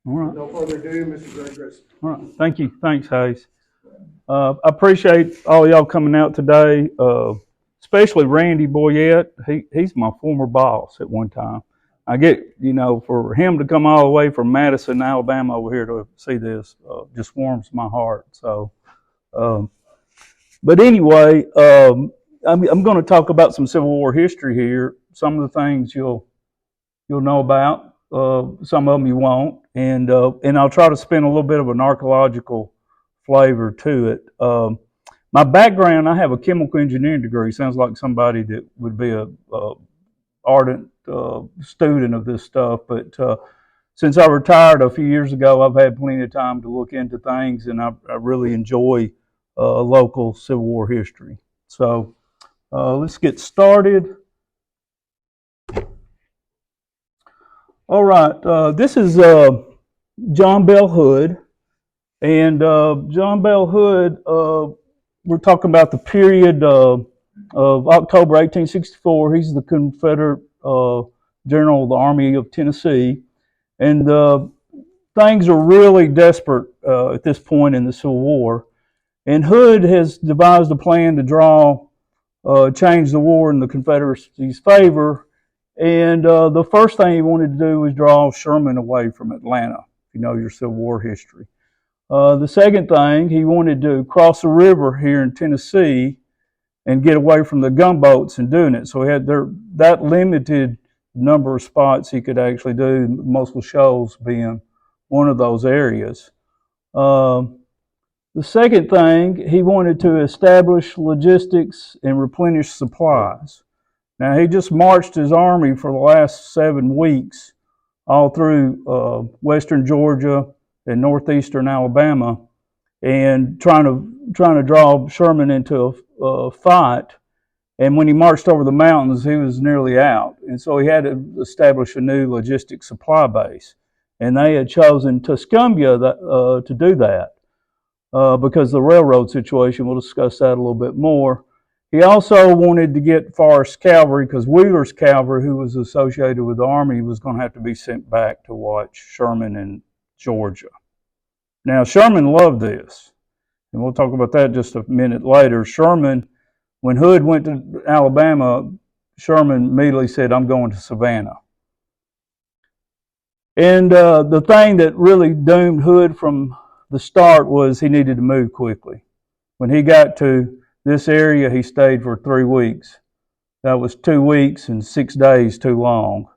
All right. No further ado, Mr. Greg Grissom. All right. Thank you. Thanks, Hayes. I appreciate all y'all coming out today, especially Randy Boyette. He's my former boss at one time. I get, for him to come all the way from Madison, Alabama over here to see this just warms my heart. So, um, but anyway, I'm going to talk about some Civil War history here. Some of the things you'll know about. Some of them you won't, and I'll try to spin a little bit of an archaeological flavor to it. My background, I have a chemical engineering degree. Sounds like somebody that would be a ardent student of this stuff, but since I retired a few years ago, I've had plenty of time to look into things, and I really enjoy local Civil War history. So let's get started. All right, this is John Bell Hood, and John Bell Hood, we're talking about the period of October 1864. He's the Confederate general of the Army of Tennessee, and things are really desperate at this point in the Civil War. And Hood has devised a plan to change the war in the Confederacy's favor. And the first thing he wanted to do was draw Sherman away from Atlanta, if you know your Civil War history. The second thing, he wanted to cross the river here in Tennessee and get away from the gunboats and doing it. So he had that limited number of spots he could actually do, Muscle Shoals being one of those areas. The second thing, he wanted to establish logistics and replenish supplies. Now, he just marched his army for the last 7 weeks all through western Georgia and northeastern Alabama, and trying to draw Sherman into a fight. And when he marched over the mountains, he was nearly out. And so he had to establish a new logistic supply base. And they had chosen Tuscumbia to do that because of the railroad situation. We'll discuss that a little bit more. He also wanted to get Forrest's cavalry because Wheeler's cavalry, who was associated with the Army, was going to have to be sent back to watch Sherman in Georgia. Now, Sherman loved this, and we'll talk about that just a minute later. Sherman, when Hood went to Alabama, Sherman immediately said, "I'm going to Savannah." And the thing that really doomed Hood from the start was he needed to move quickly. When he got to this area, he stayed for 3 weeks. That was 2 weeks and 6 days too long.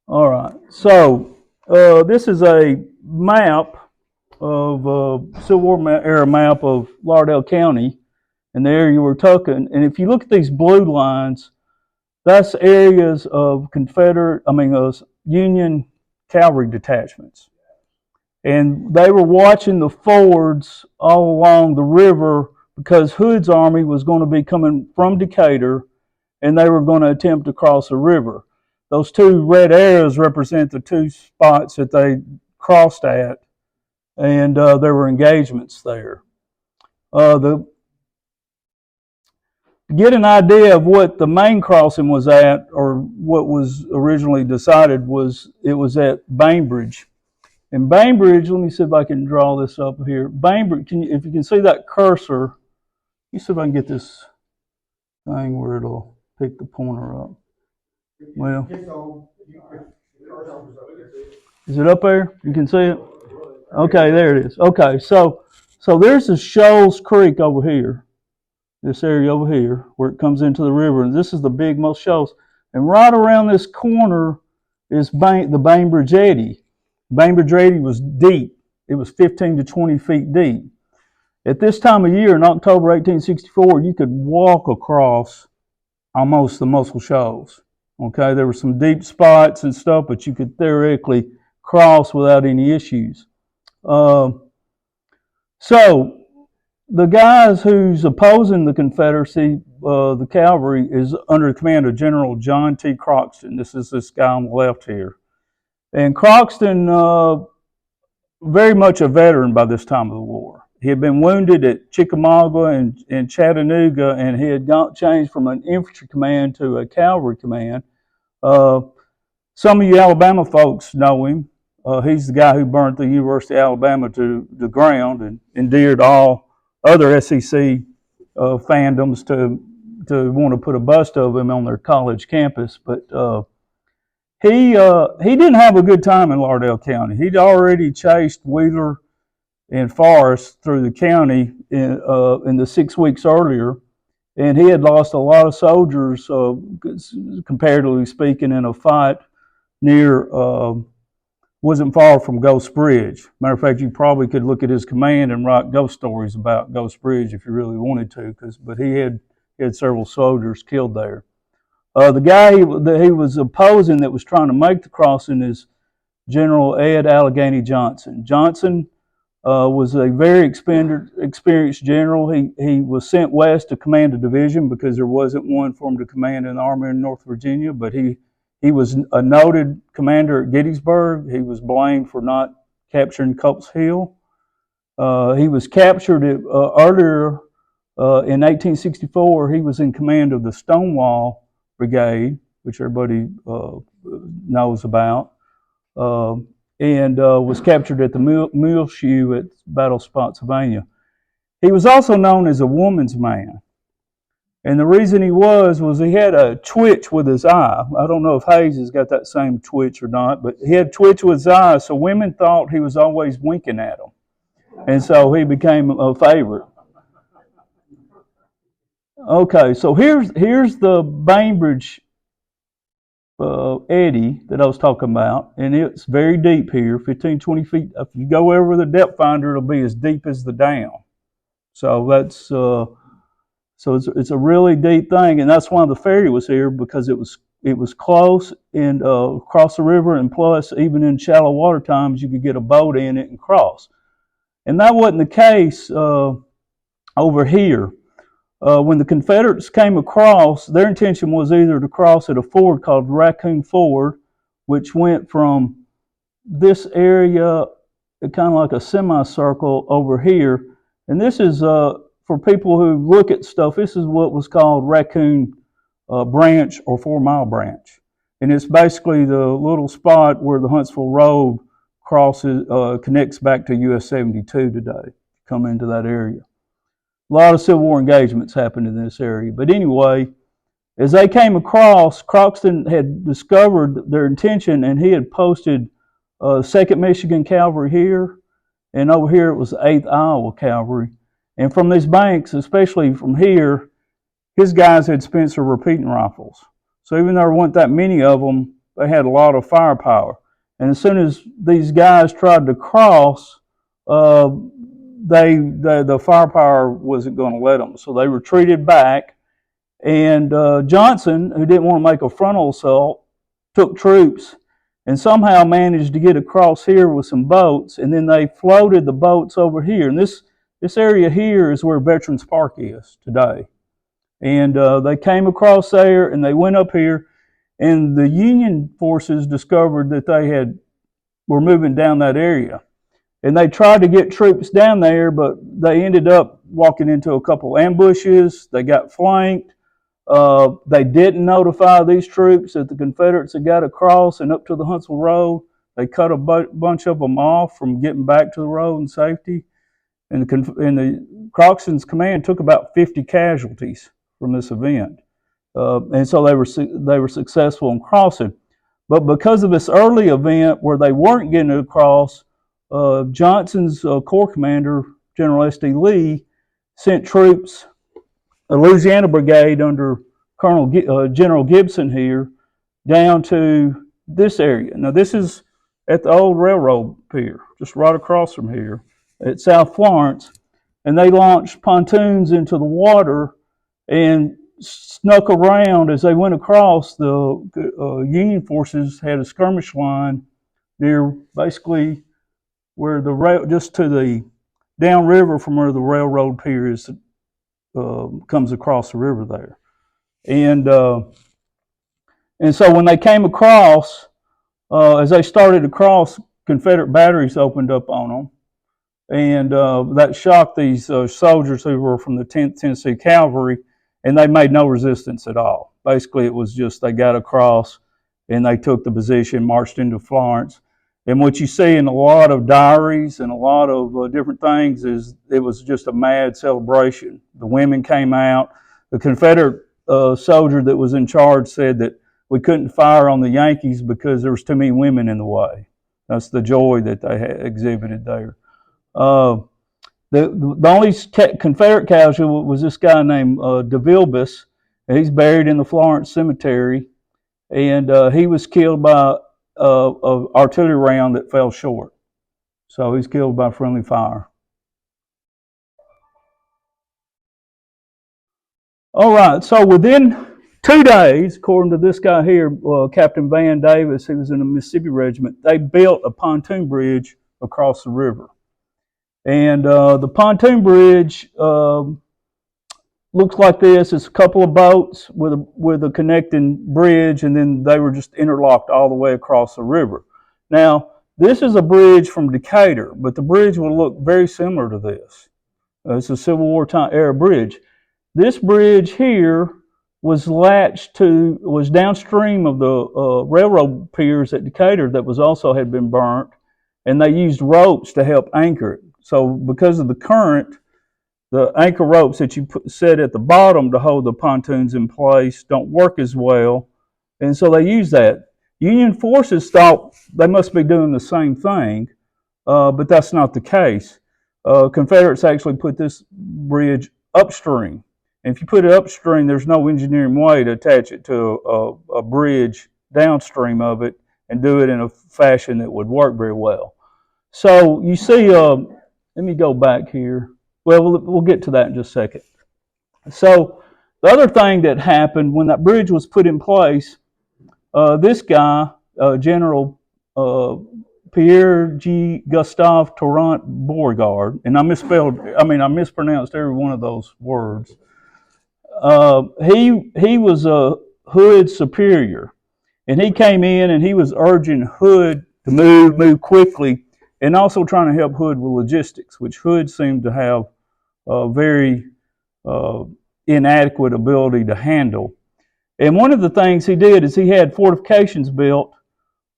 All right, so this is a map of Civil War era map of Lauderdale County and the area we're talking. And if you look at these blue lines, that's areas of Union cavalry detachments. And they were watching the fords all along the river because Hood's army was going to be coming from Decatur, and they were going to attempt to cross the river. Those 2 red arrows represent the 2 spots that they crossed at, and there were engagements there. To get an idea of what the main crossing was at, or what was originally decided, it was at Bainbridge. And Bainbridge, let me see if I can draw this up here. Bainbridge, if you can see that cursor, let me see if I can get this thing where it'll pick the pointer up. Well, is it up there? You can see it? Okay, there it is. Okay, so there's the Shoals Creek over here, this area over here, where it comes into the river, and this is the big Muscle Shoals. And right around this corner is the Bainbridge Eddy. Bainbridge Eddy was deep. It was 15 to 20 feet deep. At this time of year, in October 1864, you could walk across almost the Muscle Shoals. Okay, there were some deep spots and stuff, but you could theoretically cross without any issues. So the guys who's opposing the Confederacy, the cavalry, is under the command of General John T. Croxton. This is this guy on the left here. And Croxton, very much a veteran by this time of the war. He had been wounded at Chickamauga and Chattanooga, and he had changed from an infantry command to a cavalry command. Some of you Alabama folks know him. He's the guy who burned the University of Alabama to the ground and endeared all other SEC fandoms to want to put a bust of him on their college campus. But he didn't have a good time in Lauderdale County. He'd already chased Wheeler and Forrest through the county in the 6 weeks earlier, and he had lost a lot of soldiers, comparatively speaking, in a fight near wasn't far from Ghost Bridge. Matter of fact, you probably could look at his command and write ghost stories about Ghost Bridge if you really wanted to, but he had several soldiers killed there. The guy that he was opposing that was trying to make the crossing is General Ed Allegheny Johnson. Johnson was a very experienced general. He was sent west to command a division because there wasn't one for him to command an army in North Virginia, but he was a noted commander at Gettysburg. He was blamed for not capturing Culp's Hill. He was captured earlier in 1864. He was in command of the Stonewall Brigade, which everybody knows about, and was captured at the Mule Shoe at Battle of Spotsylvania. He was also known as a woman's man. And the reason he was he had a twitch with his eye. I don't know if Hayes has got that same twitch or not, but he had twitch with his eye, so women thought he was always winking at them. And so he became a favorite. Okay, so here's the Bainbridge eddy that I was talking about, and it's very deep here, 15, 20 feet. If you go over with a depth finder, it'll be as deep as the dam. So that's... So it's a really deep thing, and that's why the ferry was here, because it was close and across the river, and plus even in shallow water times you could get a boat in it and cross. And that wasn't the case over here. When the Confederates came across, their intention was either to cross at a ford called Raccoon Ford, which went from this area, kind of like a semicircle over here, and this is for people who look at stuff, this is what was called Raccoon Branch or 4 Mile Branch. And it's basically the little spot where the Huntsville Road connects back to US 72 today, come into that area. A lot of Civil War engagements happened in this area. But anyway, as they came across, Croxton had discovered their intention, and he had posted 2nd Michigan Cavalry here, and over here it was the 8th Iowa Cavalry. And from these banks, especially from here, his guys had Spencer repeating rifles. So even though there weren't that many of them, they had a lot of firepower. And as soon as these guys tried to cross, the firepower wasn't going to let them. So they retreated back. And Johnson, who didn't want to make a frontal assault, took troops and somehow managed to get across here with some boats. And then they floated the boats over here. And this area here is where Veterans Park is today. And they came across there and they went up here, and the Union forces discovered that they were moving down that area. And they tried to get troops down there, but they ended up walking into a couple ambushes. They got flanked. They didn't notify these troops that the Confederates had got across and up to the Huntsville Road. They cut a bunch of them off from getting back to the road in safety. And the Croxton's command took about 50 casualties from this event, and so they were successful in crossing. But because of this early event where they weren't getting across, Johnson's Corps commander, General S.D. Lee, sent troops, a Louisiana brigade under General Gibson here, down to this area. Now this is at the old railroad pier, just right across from here, at South Florence, and they launched pontoons into the water and snuck around as they went across. The Union forces had a skirmish line near basically where just to the downriver from where the railroad pier is, comes across the river there. And so when they came across, as they started to cross, Confederate batteries opened up on them. And that shocked these soldiers who were from the 10th Tennessee Cavalry, and they made no resistance at all. Basically, it was just they got across, and they took the position, marched into Florence. And what you see in a lot of diaries and a lot of different things is it was just a mad celebration. The women came out. The Confederate soldier that was in charge said that we couldn't fire on the Yankees because there was too many women in the way. That's the joy that they had exhibited there. The only Confederate casualty was this guy named de Vilbius. He's buried in the Florence Cemetery, and he was killed by an artillery round that fell short. So he's killed by friendly fire. All right, so within 2 days, according to this guy here, Captain Van Davis, who was in the Mississippi Regiment, they built a pontoon bridge across the river. And the pontoon bridge looks like this. It's a couple of boats with a connecting bridge, and then they were just interlocked all the way across the river. Now, this is a bridge from Decatur, but the bridge will look very similar to this. It's a Civil War era bridge. This bridge here was downstream of the railroad piers at Decatur that had been burnt, and they used ropes to help anchor it. So because of the current, the anchor ropes that you set at the bottom to hold the pontoons in place don't work as well, and so they use that. Union forces thought they must be doing the same thing, but that's not the case. Confederates actually put this bridge upstream. And if you put it upstream, there's no engineering way to attach it to a bridge downstream of it and do it in a fashion that would work very well. So you see, let me go back here. Well, we'll get to that in just a second. So the other thing that happened when that bridge was put in place, this guy, General Pierre G. Gustave Torrent Beauregard, and I mispronounced every one of those words. He was a Hood superior, and he came in and he was urging Hood to move quickly, and also trying to help Hood with logistics, which Hood seemed to have a very inadequate ability to handle. And one of the things he did is he had fortifications built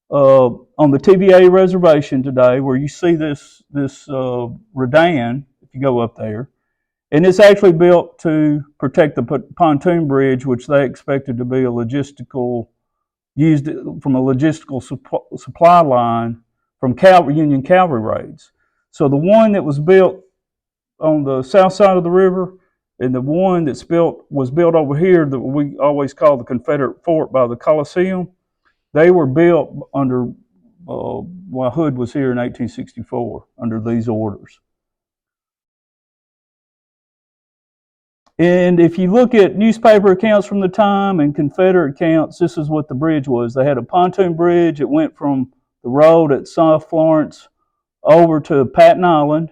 on the TVA reservation today, where you see this redan, if you go up there. And it's actually built to protect the pontoon bridge, which they expected to be used from a logistical supply line from Union cavalry raids. So the one that was built on the south side of the river and the one was built over here that we always call the Confederate fort by the Coliseum, they were built under while Hood was here in 1864 under these orders. And if you look at newspaper accounts from the time and Confederate accounts, this is what the bridge was. They had a pontoon bridge. It went from the road at South Florence over to Patton Island.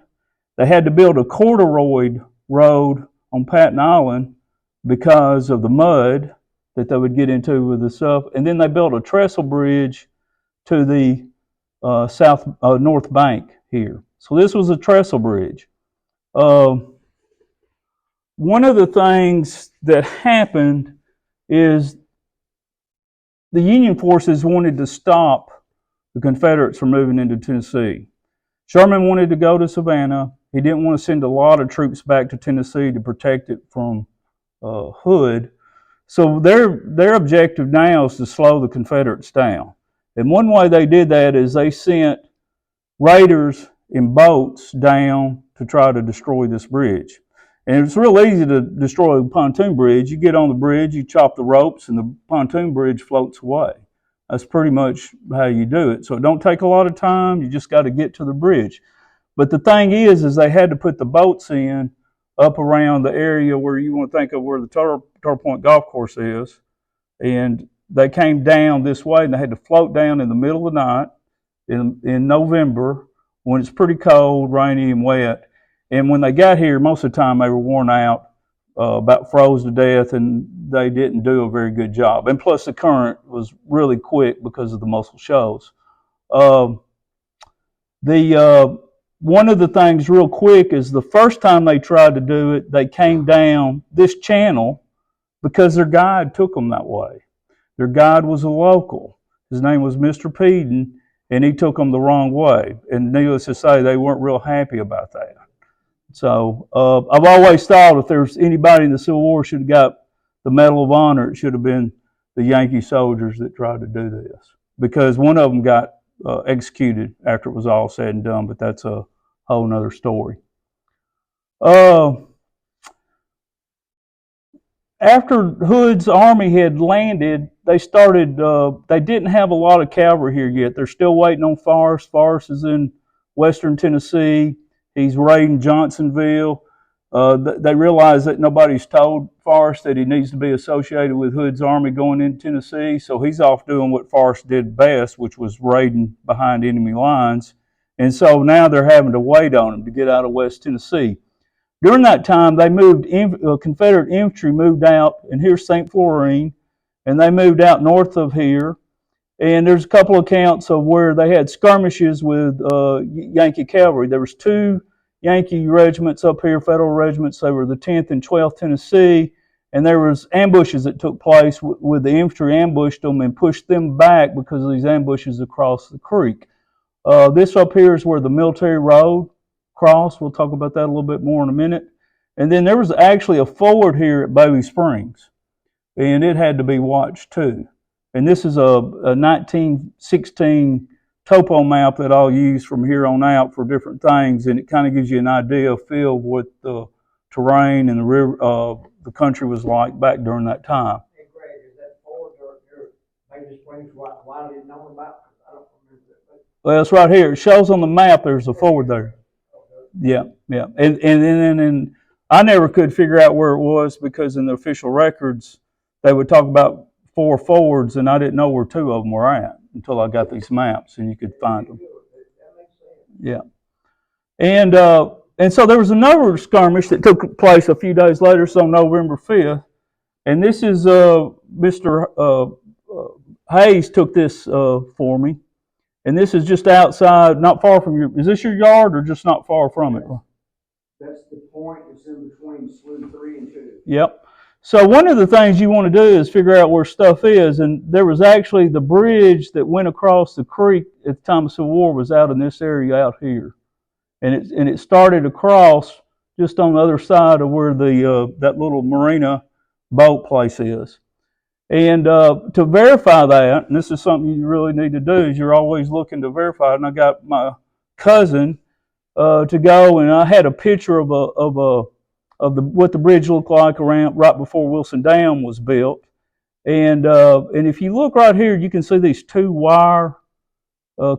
They had to build a corduroy road on Patton Island because of the mud that they would get into with the stuff. And then they built a trestle bridge to the north bank here. So this was a trestle bridge. One of the things that happened is the Union forces wanted to stop the Confederates from moving into Tennessee. Sherman wanted to go to Savannah. He didn't want to send a lot of troops back to Tennessee to protect it from Hood. So their objective now is to slow the Confederates down. And one way they did that is they sent raiders in boats down to try to destroy this bridge. And it's real easy to destroy a pontoon bridge. You get on the bridge, you chop the ropes, and the pontoon bridge floats away. That's pretty much how you do it. So it don't take a lot of time. You just got to get to the bridge. But the thing is they had to put the boats in up around the area where you want to think of where the Turtle Point Golf Course is. And they came down this way, and they had to float down in the middle of the night in November when it's pretty cold, rainy, and wet. And when they got here, most of the time they were worn out, about froze to death, and they didn't do a very good job. And plus the current was really quick because of the Muscle Shoals. One of the things real quick is the first time they tried to do it, they came down this channel because their guide took them that way. Their guide was a local. His name was Mr. Peden, and he took them the wrong way. And needless to say, they weren't real happy about that. So I've always thought if there's anybody in the Civil War should have got the Medal of Honor, it should have been the Yankee soldiers that tried to do this, because one of them got executed after it was all said and done, but that's a whole nother story. After Hood's army had landed, they started, they didn't have a lot of cavalry here yet. They're still waiting on Forrest. Forrest is in western Tennessee. He's raiding Johnsonville. They realize that nobody's told Forrest that he needs to be associated with Hood's army going into Tennessee, so he's off doing what Forrest did best, which was raiding behind enemy lines. And so now they're having to wait on him to get out of West Tennessee. During that time, they moved, Confederate infantry moved out, and here's St. Florine, and they moved out north of here. And there's a couple of accounts of where they had skirmishes with Yankee cavalry. There was 2 Yankee regiments up here, Federal regiments. They were the 10th and 12th Tennessee, and there was ambushes that took place with the infantry ambushed them and pushed them back because of these ambushes across the creek. This up here is where the military road crossed. We'll talk about that a little bit more in a minute. And then there was actually a ford here at Bailey Springs, and it had to be watched too. And this is a 1916 topo map that I'll use from here on out for different things, and it kind of gives you an idea of feel of what the terrain and the river, the country was like back during that time. Hey, Greg, is that forward or Bailey Springs widely known about? I don't remember that. Well, it's right here. It shows on the map there's a forward there. Yeah. And I never could figure out where it was, because in the official records they would talk about 4 forwards, and I didn't know where 2 of them were at until I got these maps and you could find them. Yeah. And so there was another skirmish that took place a few days later, so November 5th. And this is Mr. Hayes took this for me. And this is just outside, not far from your, is this your yard or just not far from it? That's the point. It's in between Slough 3 and 2. Yep. So one of the things you want to do is figure out where stuff is. And there was actually the bridge that went across the creek at the time of Civil War was out in this area out here. And it started across just on the other side of where the that little marina boat place is. And to verify that, and this is something you really need to do, is you're always looking to verify. And I got my cousin to go, and I had a picture of what the bridge looked like around right before Wilson Dam was built. And if you look right here, you can see these 2 wire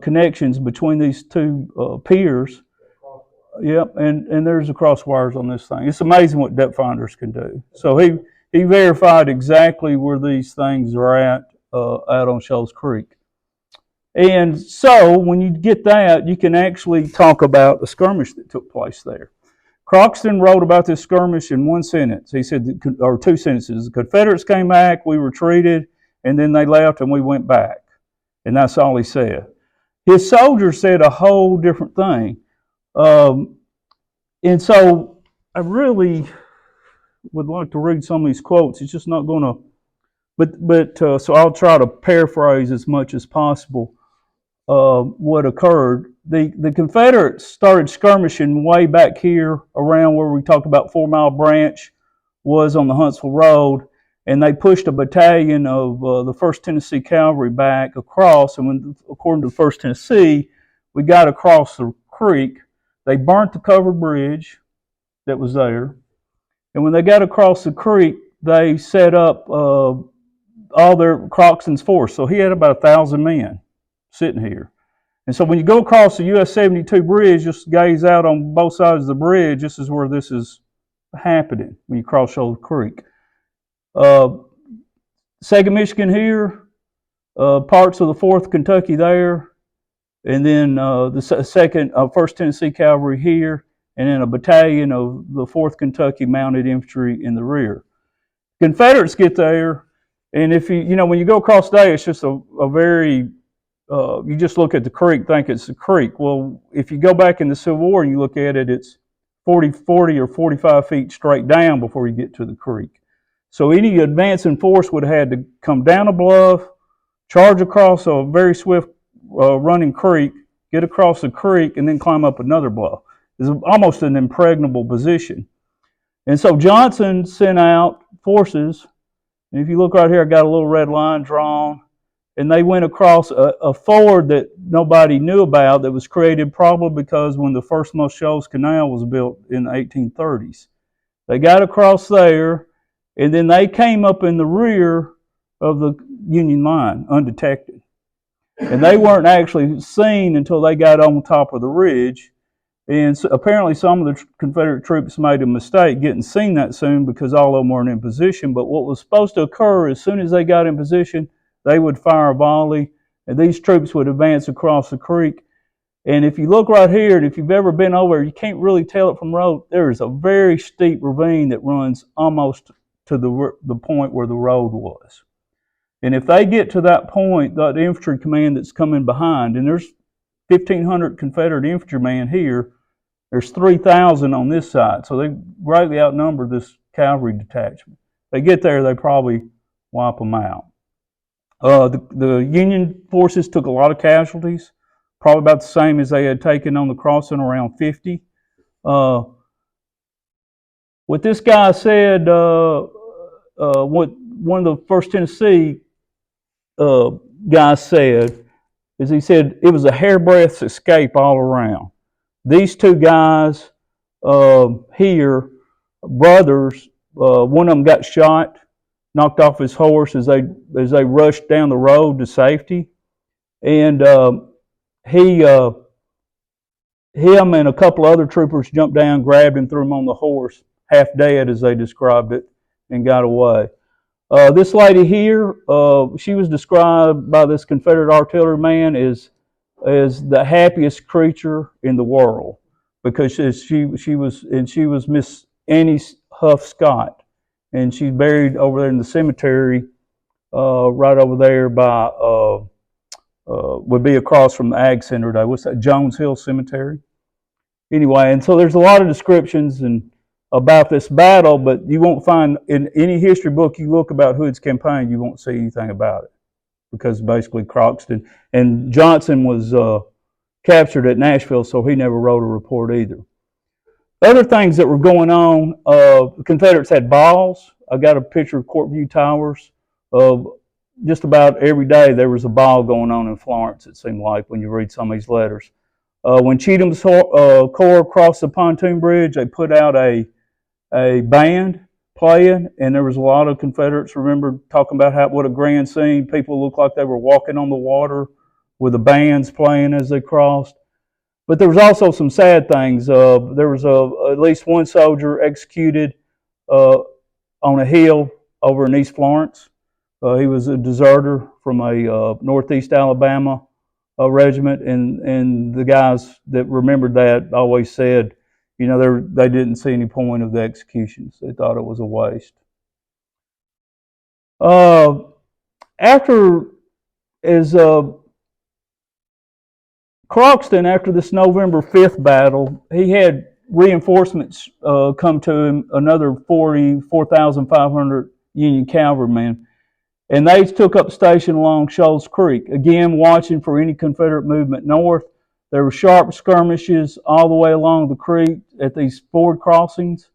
connections between these 2 piers. Yep, and there's the cross wires on this thing. It's amazing what depth finders can do. So he verified exactly where these things are at out on Shoals Creek. And so when you get that, you can actually talk about the skirmish that took place there. Croxton wrote about this skirmish in 1 sentence. He said, or 2 sentences, the Confederates came back, we retreated, and then they left and we went back. And that's all he said. His soldiers said a whole different thing. And so I really would like to read some of these quotes. It's just not going to, but so I'll try to paraphrase as much as possible what occurred. The Confederates started skirmishing way back here around where we talked about 4 Mile Branch was on the Huntsville Road, and they pushed a battalion of the 1st Tennessee Cavalry back across, and when, according to the 1st Tennessee, we got across the creek. They burnt the covered bridge that was there, and when they got across the creek, they set up all their Croxton's force. So he had about 1,000 men sitting here. And so when you go across the US 72 bridge, just gaze out on both sides of the bridge, this is where this is happening when you cross Shoals Creek. 2nd Michigan here, parts of the 4th Kentucky there, and then the 1st Tennessee Cavalry here, and then a battalion of the 4th Kentucky Mounted Infantry in the rear. Confederates get there, and if when you go across there, it's just a very, you just look at the creek, think it's a creek. Well, if you go back in the Civil War and you look at it, it's 40 or 45 feet straight down before you get to the creek. So any advancing force would have had to come down a bluff, charge across a very swift running creek, get across the creek, and then climb up another bluff. It's almost an impregnable position. And so Johnson sent out forces, and if you look right here, I got a little red line drawn, and they went across a ford that nobody knew about that was created probably because when the first Shoals Canal was built in the 1830s. They got across there, and then they came up in the rear of the Union line undetected. And they weren't actually seen until they got on top of the ridge. And so apparently some of the Confederate troops made a mistake getting seen that soon because all of them weren't in position. But what was supposed to occur as soon as they got in position, they would fire a volley, and these troops would advance across the creek. And if you look right here, and if you've ever been over, you can't really tell it from the road. There is a very steep ravine that runs almost to the point where the road was. And if they get to that point, that infantry command that's coming behind, and there's 1,500 Confederate infantrymen here, there's 3,000 on this side, so they greatly outnumber this cavalry detachment. They get there, they probably wipe them out. The Union forces took a lot of casualties, probably about the same as they had taken on the crossing, around 50. What this guy said, what one of the 1st Tennessee guys said, is he said it was a hairbreadth escape all around. These two guys here, brothers, one of them got shot, knocked off his horse as they rushed down the road to safety, and him and a couple other troopers jumped down, grabbed him, threw him on the horse, half dead as they described it, and got away. This lady here, she was described by this Confederate artilleryman as the happiest creature in the world, because she was Miss Annie Huff Scott, and she's buried over there in the cemetery, right over there by would be across from the Ag Center today. What's that? Jones Hill Cemetery. Anyway, and so there's a lot of descriptions about this battle, but you won't find in any history book you look about Hood's campaign, you won't see anything about it, because basically Croxton and Johnson was captured at Nashville, so he never wrote a report either. Other things that were going on, the Confederates had balls. I got a picture of Courtview Towers. Just about every day there was a ball going on in Florence, it seemed like, when you read some of these letters. When Cheatham's Corps crossed the pontoon bridge, they put out a band playing, and there was a lot of Confederates, remember, talking about what a grand scene. People looked like they were walking on the water with the bands playing as they crossed. But there was also some sad things. There was at least one soldier executed on a hill over in East Florence. He was a deserter from a Northeast Alabama regiment, and the guys that remembered that always said, you know, they didn't see any point of the executions. They thought it was a waste. Croxton, after this November 5th battle, he had reinforcements come to him, another 4,500 Union cavalrymen, and they took up station along Shoals Creek, again watching for any Confederate movement north. There were sharp skirmishes all the way along the creek at these ford crossings,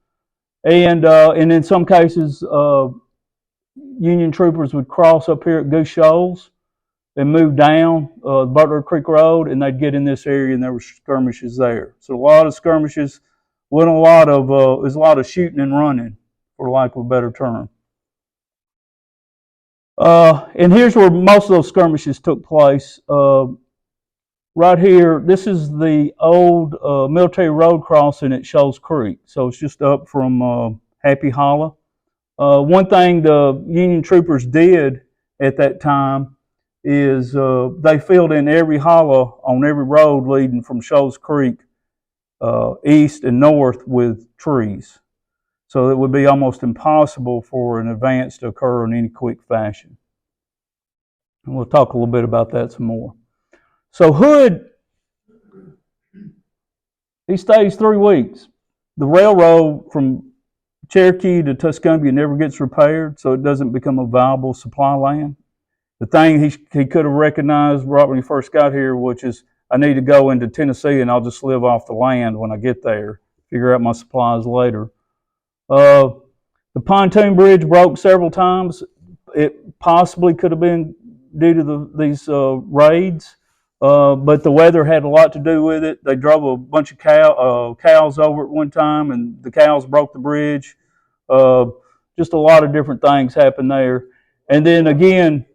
and in some cases, Union troopers would cross up here at Goose Shoals and move down Butler Creek Road, and they'd get in this area, and there were skirmishes there. So a lot of skirmishes, there's a lot of shooting and running, for lack of a better term. And here's where most of those skirmishes took place. Right here, this is the old military road crossing at Shoals Creek. So it's just up from Happy Hollow. One thing the Union troopers did at that time is they filled in every hollow on every road leading from Shoals Creek east and north with trees. So it would be almost impossible for an advance to occur in any quick fashion. And we'll talk a little bit about that some more. So Hood, he stays 3 weeks. The railroad from Cherokee to Tuscumbia never gets repaired, so it doesn't become a viable supply line. The thing he could have recognized right when he first got here, which is I need to go into Tennessee and I'll just live off the land when I get there, figure out my supplies later. The pontoon bridge broke several times. It possibly could have been due to these raids, but the weather had a lot to do with it. They drove a bunch of cows over at one time, and the cows broke the bridge. Just a lot of different things happened there. And then again,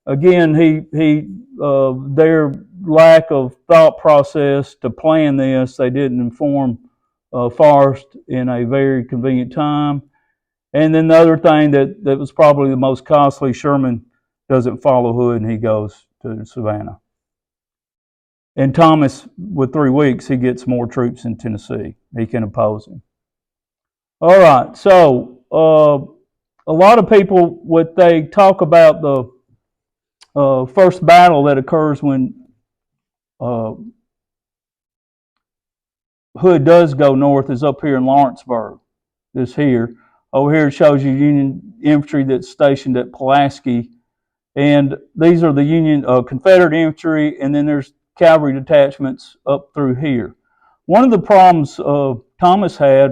their lack of thought process to plan this, they didn't inform Forrest in a very convenient time. And then the other thing that was probably the most costly, Sherman doesn't follow Hood and he goes to Savannah. And Thomas, with 3 weeks, he gets more troops in Tennessee. He can oppose him. All right, so a lot of people, what they talk about the first battle that occurs when Hood does go north is up here in Lawrenceburg. This here. Over here it shows you Union infantry that's stationed at Pulaski. And these are the Union Confederate infantry, and then there's cavalry detachments up through here. One of the problems Thomas had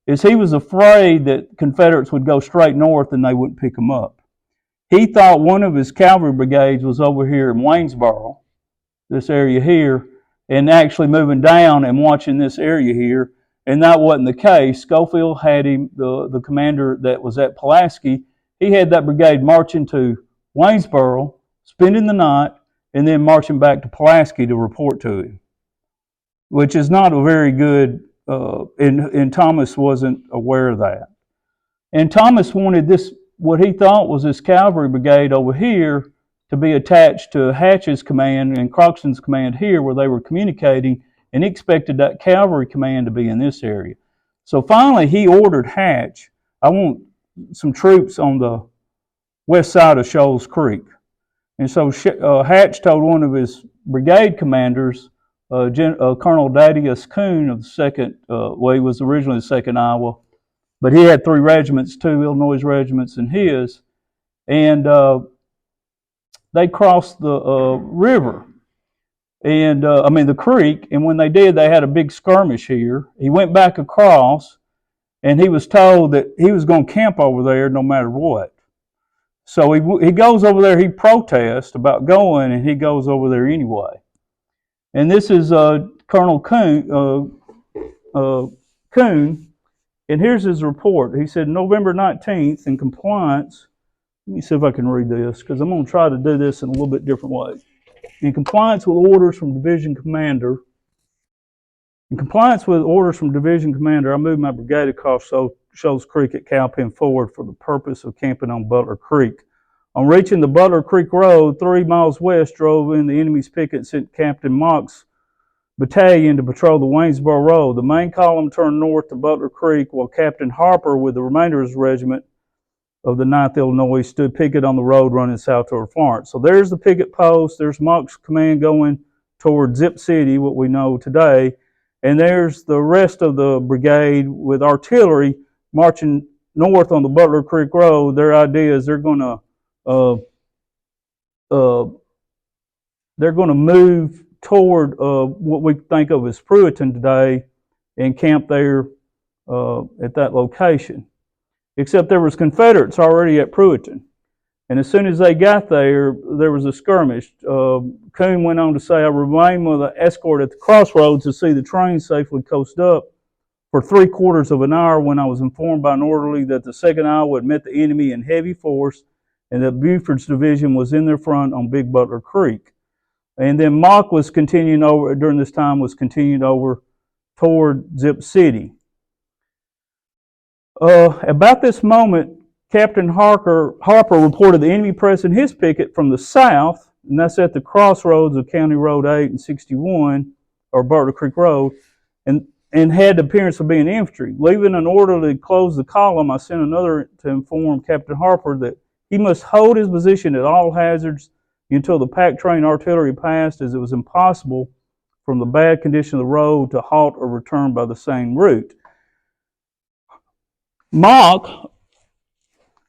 is he was afraid that Confederates would go straight north and they wouldn't pick them up. He thought one of his cavalry brigades was over here in Waynesboro, this area here, and actually moving down and watching this area here. And that wasn't the case. Schofield had him, the commander that was at Pulaski, he had that brigade marching to Waynesboro, spending the night, and then marching back to Pulaski to report to him, which is not a very good, and Thomas wasn't aware of that. And Thomas wanted this, what he thought was this cavalry brigade over here, to be attached to Hatch's command and Croxton's command here where they were communicating, and he expected that cavalry command to be in this area. So finally he ordered Hatch, I want some troops on the west side of Shoals Creek. And so Hatch told one of his brigade commanders, Colonel Thaddeus Coon of the 2nd, he was originally the 2nd Iowa, but he had 3 regiments, 2 Illinois regiments and his, and they crossed the river, and the creek, and when they did, they had a big skirmish here. He went back across, and he was told that he was going to camp over there no matter what. So he goes over there, he protests about going, and he goes over there anyway. And this is Colonel Coon, and here's his report. He said, November 19th, in compliance, let me see if I can read this, because I'm going to try to do this in a little bit different way. In compliance with orders from Division Commander, I moved my brigade across Shoals Creek at Cowpen Ford for the purpose of camping on Butler Creek. On reaching the Butler Creek Road, 3 miles west, drove in the enemy's picket and sent Captain Mock's battalion to patrol the Waynesboro Road. The main column turned north to Butler Creek, while Captain Harper, with the remainder of his regiment of the 9th Illinois, stood picket on the road running south toward Florence. So there's the picket post. There's Mock's command going toward Zip City, what we know today. And there's the rest of the brigade with artillery marching north on the Butler Creek Road. Their idea is they're going to move toward what we think of as Pruitt today and camp there at that location. Except there was Confederates already at Pruitt. And as soon as they got there, there was a skirmish. Coon went on to say, I remained with an escort at the crossroads to see the train safely coast up for 3/4 of an hour when I was informed by an orderly that the 2nd Iowa had met the enemy in heavy force and that Buford's division was in their front on Big Butler Creek. And then Mock was continuing over, during this time, toward Zip City. About this moment, Captain Harper reported the enemy pressing his picket from the south, and that's at the crossroads of County Road 8 and 61, or Butler Creek Road, and had the appearance of being infantry. Leaving an orderly to close the column, I sent another to inform Captain Harper that he must hold his position at all hazards until the pack train artillery passed, as it was impossible from the bad condition of the road to halt or return by the same route. Mock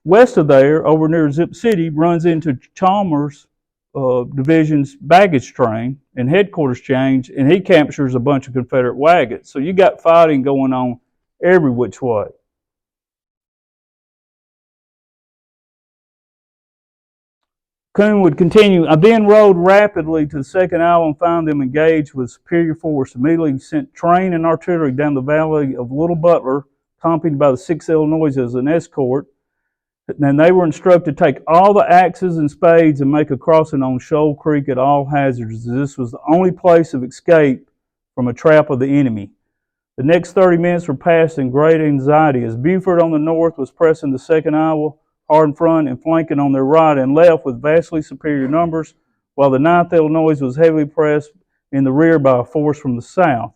West of there, over near Zip City, runs into Chalmers Division's baggage train and headquarters change, and he captures a bunch of Confederate wagons. So you got fighting going on every which way. Coon would continue. I then rode rapidly to the second hour and found them engaged with superior force. Immediately sent train and artillery down the valley of Little Butler, accompanied by the 6th Illinois as an escort. And they were instructed to take all the axes and spades and make a crossing on Shoal Creek at all hazards. This was the only place of escape from a trap of the enemy. The next 30 minutes were passed in great anxiety as Buford on the north was pressing the second Iowa hard in front and flanking on their right and left with vastly superior numbers, while the 9th Illinois was heavily pressed in the rear by a force from the south.